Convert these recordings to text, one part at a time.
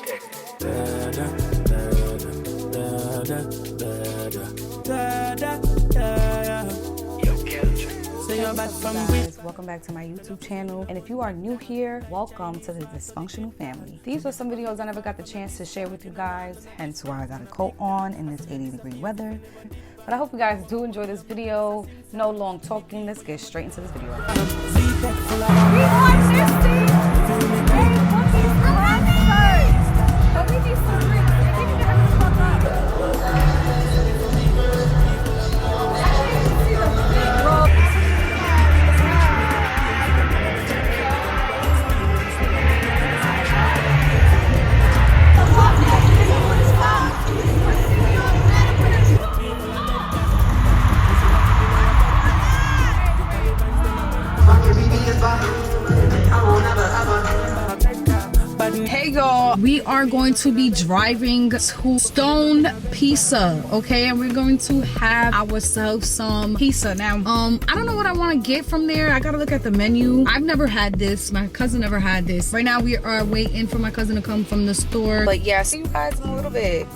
Guys, welcome back to my YouTube channel, and if you are new here, welcome to the dysfunctional family. These are some videos I never got the chance to share with you guys, hence why I got a coat on in this 80-degree weather. But I hope you guys do enjoy this video. No long talking, let's get straight into this video. Hey y'all, we are going to be driving to Stone Pizza, okay, and we're going to have ourselves some pizza. Now I don't know what I want to get from there. I gotta look at the menu. I've never had this, my cousin never had this. Right now we are waiting for my cousin to come from the store, but yeah, see you guys in a little bit.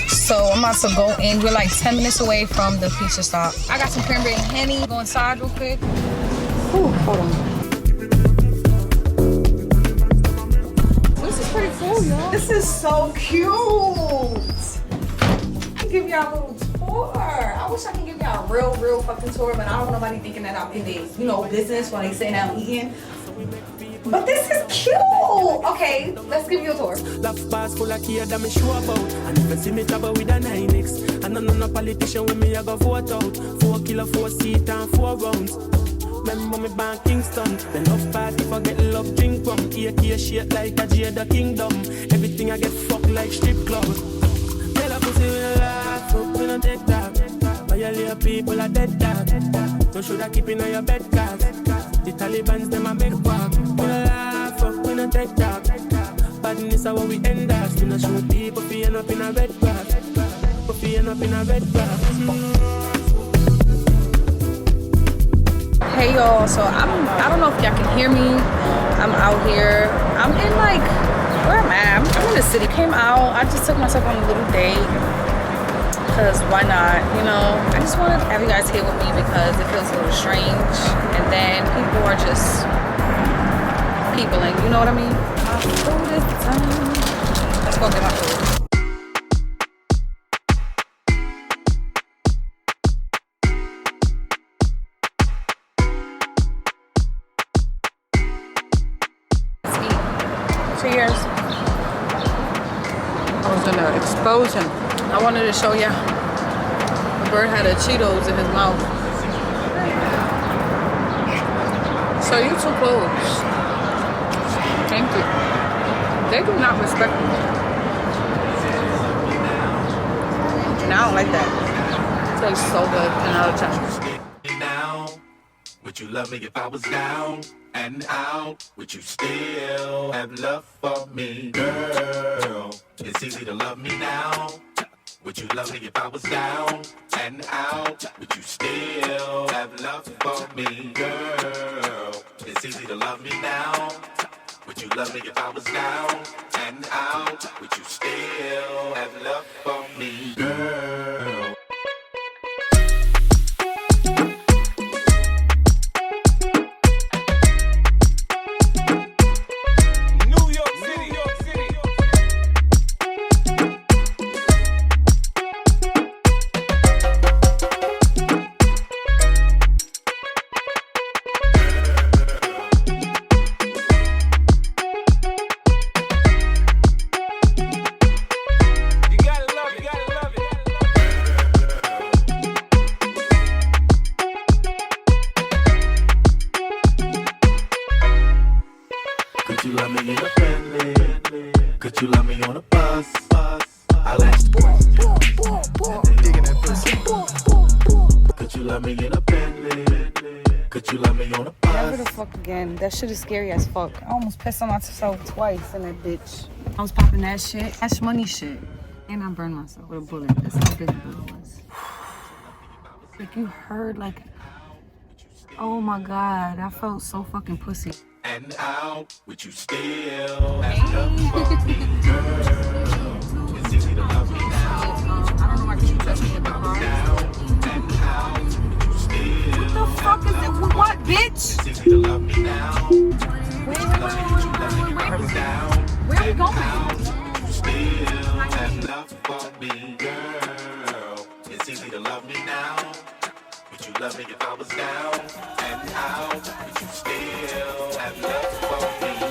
So I'm about to go in. We're like 10 minutes away from the pizza stop. I got some cranberry and Henny. Go inside real quick. Ooh, hold on. Pretty cool, y'all. This is so cute. I give y'all a little tour. I wish I could give y'all a real fucking tour, but I don't want nobody thinking that I'm in the, business when they say that I'm eating. But this is cute. Okay, let's give you a tour. Love bars full of kids that me sure about. And if you see me trouble with a 9X, and I'm not a politician with me, I go vote out. 4 kilo, 4 seat and 4 rounds. Remember me back Kingston. Then love party forget love drink rum. AK shit like a Jada Kingdom. Everything I get fucked like strip club. Tell a pussy we laugh, fuck we don't take that. Violate people are dead dog. No should I keep in on your bed cause the Taliban's them a make walk. We laugh, fuck we don't take that. Badness is how we end up. We not show people fi end up in a red grass. People fi end up in a red grass. Hey y'all, so I don't know if y'all can hear me. I'm out here. I'm in like, where am I? I'm in the city. Came out, I just took myself on a little date. Cause why not, I just wanted to have you guys here with me because it feels a little strange. And then people are just peopling, you know what I mean? My food is done. Let's go get my food. Cheers. I was gonna expose him. I wanted to show ya. The bird had a Cheetos in his mouth. So you too close. Thank you. They do not respect me. And I don't like that. It tastes so good and out of touch. Now, would you love me if I was down and out? Would you still have love for me? Girl, it's easy to love me now. Would you love me if I was down and out? Would you still have love for me? Girl, it's easy to love me now. Would you love me if I was down and out? Would you still have love for me? Girl. Could you love me in a Bentley? Could you love me on a bus? I'll ask digging that pussy. Could you love me in a Bentley? Could you love me on a bus? Never the fuck again. That shit is scary as fuck. I almost pissed on myself twice in that bitch. I was popping that shit. Cash money shit. And I burned myself with a bullet. That's how big the bullet was. Like you heard like, oh my God, I felt so fucking pussy. And out, would you still have love for me, girl? going. Would you still have love for me, girl? It's easy to love me now. Would you love me if I was down and out? Would you still have love for me?